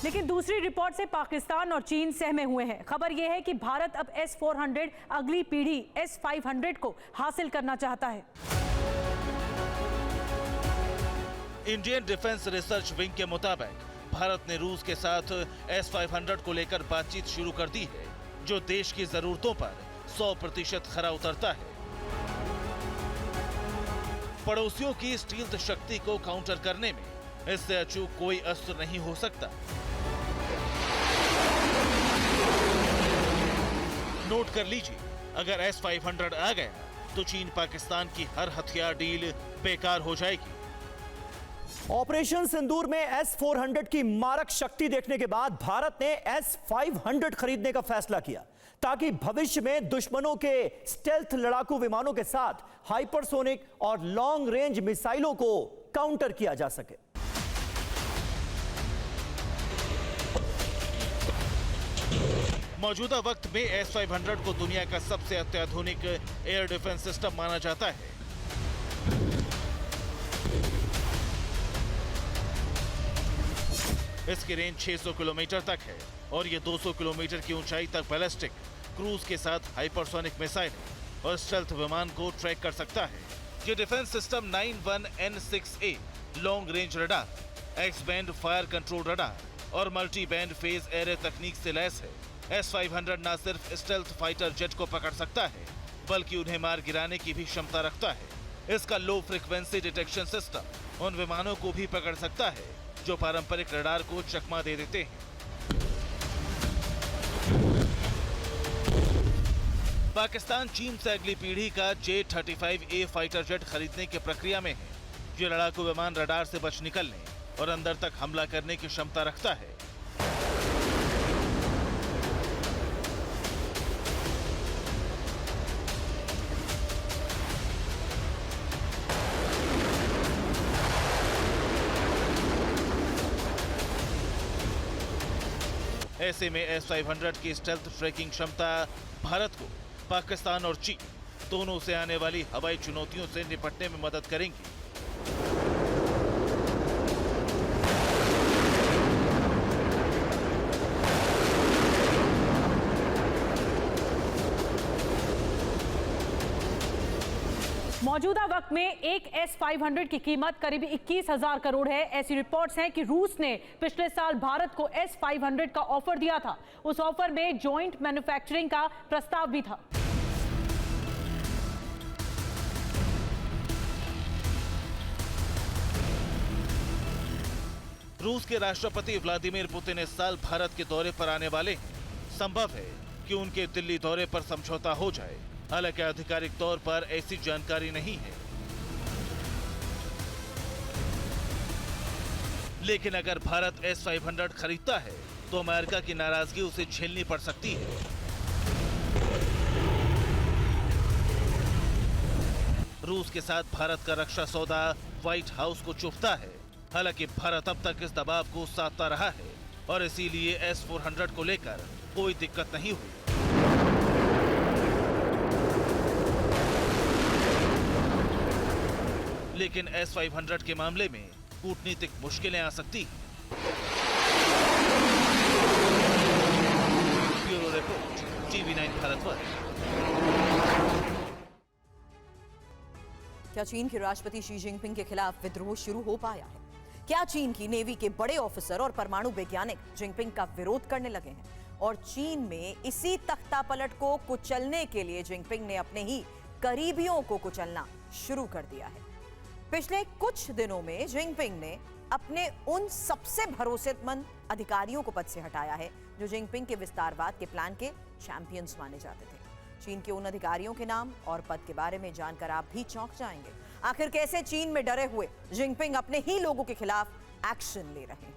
लेकिन दूसरी रिपोर्ट से पाकिस्तान और चीन सहमे हुए हैं। खबर यह है कि भारत अब S-400 अगली पीढ़ी S-500 को हासिल करना चाहता है। इंडियन डिफेंस रिसर्च विंग के मुताबिक भारत ने रूस के साथ S-500 को लेकर बातचीत शुरू कर दी है, जो देश की जरूरतों पर 100% खरा उतरता है। पड़ोसियों की स्टील्थ शक्ति को काउंटर करने में इससे अचूक कोई अस्त्र नहीं हो सकता। नोट कर लीजिए, अगर S-500 आ गया तो चीन पाकिस्तान की हर हथियार डील बेकार हो जाएगी। ऑपरेशन सिंदूर में S-400 की मारक शक्ति देखने के बाद भारत ने S-500 खरीदने का फैसला किया, ताकि भविष्य में दुश्मनों के स्टेल्थ लड़ाकू विमानों के साथ हाइपरसोनिक और लॉन्ग रेंज मिसाइलों को काउंटर किया जा सके। मौजूदा वक्त में S-500 को दुनिया का सबसे अत्याधुनिक एयर डिफेंस सिस्टम माना जाता है। इसकी रेंज 600 किलोमीटर तक है और ये 200 किलोमीटर की ऊंचाई तक बैलिस्टिक, क्रूज के साथ हाइपरसोनिक मिसाइल और स्टेल्थ विमान को ट्रैक कर सकता है। ये defence system 91N6A long range radar, x band fire control radar और मल्टी बैंड फेज एरे तकनीक से लैस है। S-500 न सिर्फ स्टेल्थ फाइटर जेट को पकड़ सकता है, बल्कि उन्हें मार गिराने की भी क्षमता रखता है। इसका लो फ्रीक्वेंसी डिटेक्शन सिस्टम उन विमानों को भी पकड़ सकता है जो पारंपरिक रडार को चकमा दे देते हैं। पाकिस्तान चीन से अगली पीढ़ी का J-35A फाइटर जेट खरीदने की प्रक्रिया में है। ये लड़ाकू विमान रडार से बच निकलने और अंदर तक हमला करने की क्षमता रखता है। ऐसे में S-500 की स्टेल्थ ट्रैकिंग क्षमता भारत को पाकिस्तान और चीन दोनों से आने वाली हवाई चुनौतियों से निपटने में मदद करेंगी। मौजूदा वक्त में एक S-500 की कीमत करीब 21,000 करोड़ है। ऐसी रिपोर्ट्स हैं कि रूस ने पिछले साल भारत को S-500 का ऑफर दिया था। उस ऑफर में जॉइंट मैन्युफैक्चरिंग का प्रस्ताव भी था। रूस के राष्ट्रपति व्लादिमीर पुतिन इस साल भारत के दौरे पर आने वाले हैं। संभव है कि उनके दिल्ली दौरे पर समझौता हो जाए, हालांकि आधिकारिक तौर पर ऐसी जानकारी नहीं है। लेकिन अगर भारत S-500 खरीदता है तो अमेरिका की नाराजगी उसे झेलनी पड़ सकती है। रूस के साथ भारत का रक्षा सौदा व्हाइट हाउस को चुभता है। हालांकि भारत अब तक इस दबाव को साधता रहा है और इसीलिए S-400 को लेकर कोई दिक्कत नहीं हुई। लेकिन S-500 के मामले में कूटनीतिक मुश्किलें आ सकती हैं। क्या चीन के राष्ट्रपति शी जिनपिंग के खिलाफ विद्रोह शुरू हो पाया है? क्या चीन की नेवी के बड़े ऑफिसर और परमाणु वैज्ञानिक जिनपिंग का विरोध करने लगे हैं? और चीन में इसी तख्तापलट को कुचलने के लिए जिनपिंग ने अपने ही करीबियों को कुचलना शुरू कर दिया है। पिछले कुछ दिनों में जिनपिंग ने अपने उन सबसे भरोसेमंद अधिकारियों को पद से हटाया है जो जिनपिंग के विस्तारवाद के प्लान के चैंपियंस माने जाते थे। चीन के उन अधिकारियों के नाम और पद के बारे में जानकर आप भी चौंक जाएंगे। आखिर कैसे चीन में डरे हुए जिनपिंग अपने ही लोगों के खिलाफ एक्शन ले रहे हैं?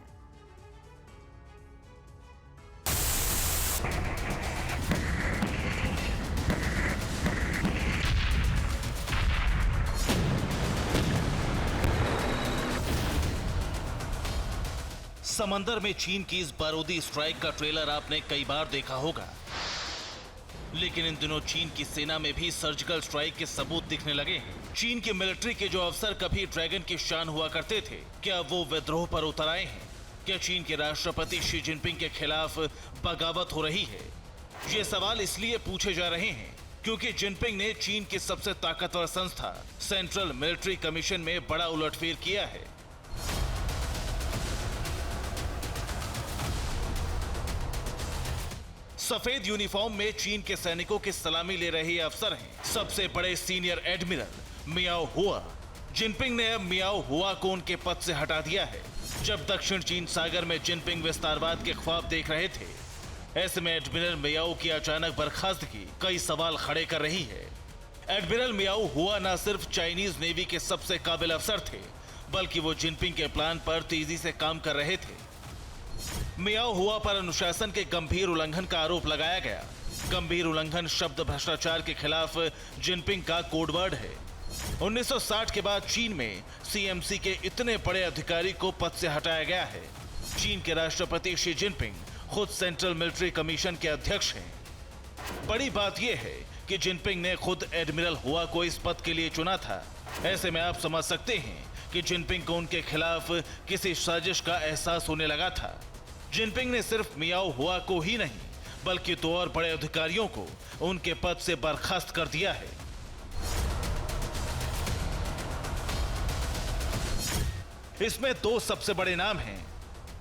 समंदर में चीन की इस बारूदी स्ट्राइक का ट्रेलर आपने कई बार देखा होगा, लेकिन इन दिनों चीन की सेना में भी सर्जिकल स्ट्राइक के सबूत दिखने लगे हैं। चीन की मिलिट्री के जो अफसर कभी ड्रैगन की शान हुआ करते थे, क्या वो विद्रोह पर उतर आए हैं? क्या चीन के राष्ट्रपति शी जिनपिंग के खिलाफ बगावत हो रही है? ये सवाल इसलिए पूछे जा रहे हैं क्योंकि जिनपिंग ने चीन की सबसे ताकतवर संस्था सेंट्रल मिलिट्री कमीशन में बड़ा उलटफेर किया है। सफेद यूनिफॉर्म में चीन के सैनिकों की सलामी ले रहे अफसर हैं सबसे बड़े सीनियर एडमिरल मियाओ हुआ। जिनपिंग ने अब मियाओ हुआ को उनके पद से हटा दिया है। जब दक्षिण चीन सागर में जिनपिंग विस्तारवाद के ख्वाब देख रहे थे, ऐसे में एडमिरल मियाओ की अचानक बर्खास्तगी कई सवाल खड़े कर रही है। एडमिरल मियाओ हुआ न सिर्फ चाइनीज नेवी के सबसे काबिल अफसर थे, बल्कि वो जिनपिंग के प्लान पर तेजी से काम कर रहे थे। मियाओ हुआ पर अनुशासन के गंभीर उल्लंघन का आरोप लगाया गया। गंभीर उल्लंघन शब्द भ्रष्टाचार के खिलाफ जिनपिंग का कोडवर्ड है। 1960 के बाद चीन में सीएमसी के इतने बड़े अधिकारी को पद से हटाया गया है। चीन के राष्ट्रपति शी जिनपिंग खुद सेंट्रल मिलिट्री कमीशन के अध्यक्ष हैं। बड़ी बात यह है कि जिनपिंग ने खुद एडमिरल हुआ को इस पद के लिए चुना था। ऐसे में आप समझ सकते हैं कि जिनपिंग को उनके खिलाफ किसी साजिश का एहसास होने लगा था। जिनपिंग ने सिर्फ मियाओ हुआ को ही नहीं, बल्कि दो और बड़े अधिकारियों को उनके पद से बर्खास्त कर दिया है। इसमें दो सबसे बड़े नाम हैं।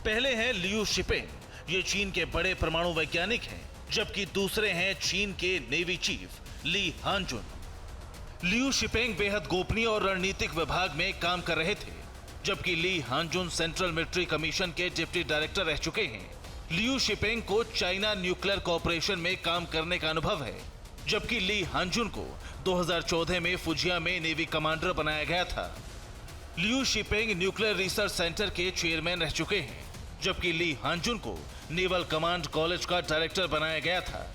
पहले हैं लियू शिपिंग, ये चीन के बड़े परमाणु वैज्ञानिक हैं, जबकि दूसरे हैं चीन के नेवी चीफ ली हानजुन। लियू शिपिंग बेहद गोपनीय और रणनीतिक विभाग में काम कर रहे थे, जबकि ली हानजुन सेंट्रल मिलिट्री कमीशन के डिप्टी डायरेक्टर रह चुके हैं। लियू शिपिंग को चाइना न्यूक्लियर कॉर्पोरेशन में काम करने का अनुभव है, जबकि ली हानजुन को 2014 में फुजिया में नेवी कमांडर बनाया गया था। Liu shipping nuclear research centre के चेयरमैन रह चुके हैं, जबकि ली हानजुन को नेवल कमांड कॉलेज का डायरेक्टर बनाया गया था।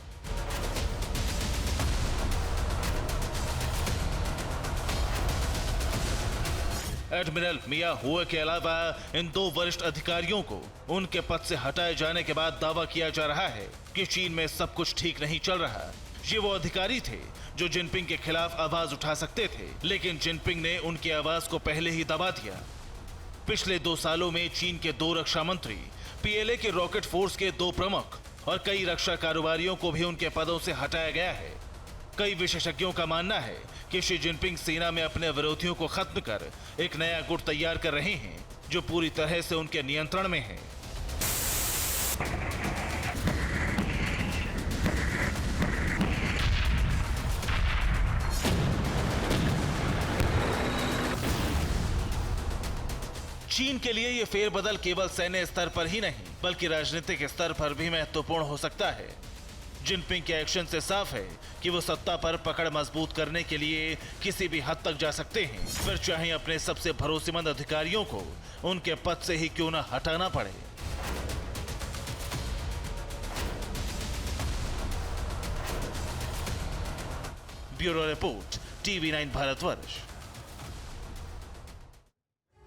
एडमिरल मिया हुए के अलावा इन दो वरिष्ठ अधिकारियों को उनके पद से हटाए जाने के बाद दावा किया जा रहा है कि चीन में सब कुछ ठीक नहीं चल रहा। ये वो अधिकारी थे जो जिनपिंग के खिलाफ आवाज उठा सकते थे, लेकिन जिनपिंग ने उनकी आवाज को पहले ही दबा दिया। पिछले 2 सालों में चीन के 2 रक्षा मंत्री, पीएलए के रॉकेट फोर्स के 2 प्रमुख और कई रक्षा कारोबारियों को भी उनके पदों से हटाया गया है। कई विशेषज्ञों का मानना है कि शी जिनपिंग सेना में अपने विरोधियों को खत्म कर एक नया गुट तैयार कर रहे हैं जो पूरी तरह से उनके नियंत्रण में है। चीन के लिए ये फेरबदल केवल सैन्य स्तर पर ही नहीं, बल्कि राजनीतिक स्तर पर भी महत्वपूर्ण हो सकता है। जिनपिंग के एक्शन से साफ है कि वो सत्ता पर पकड़ मजबूत करने के लिए किसी भी हद तक जा सकते हैं, फिर चाहे अपने सबसे भरोसेमंद अधिकारियों को उनके पद से ही क्यों न हटाना पड़े। Bureau report, TV9 Bharatvarsh.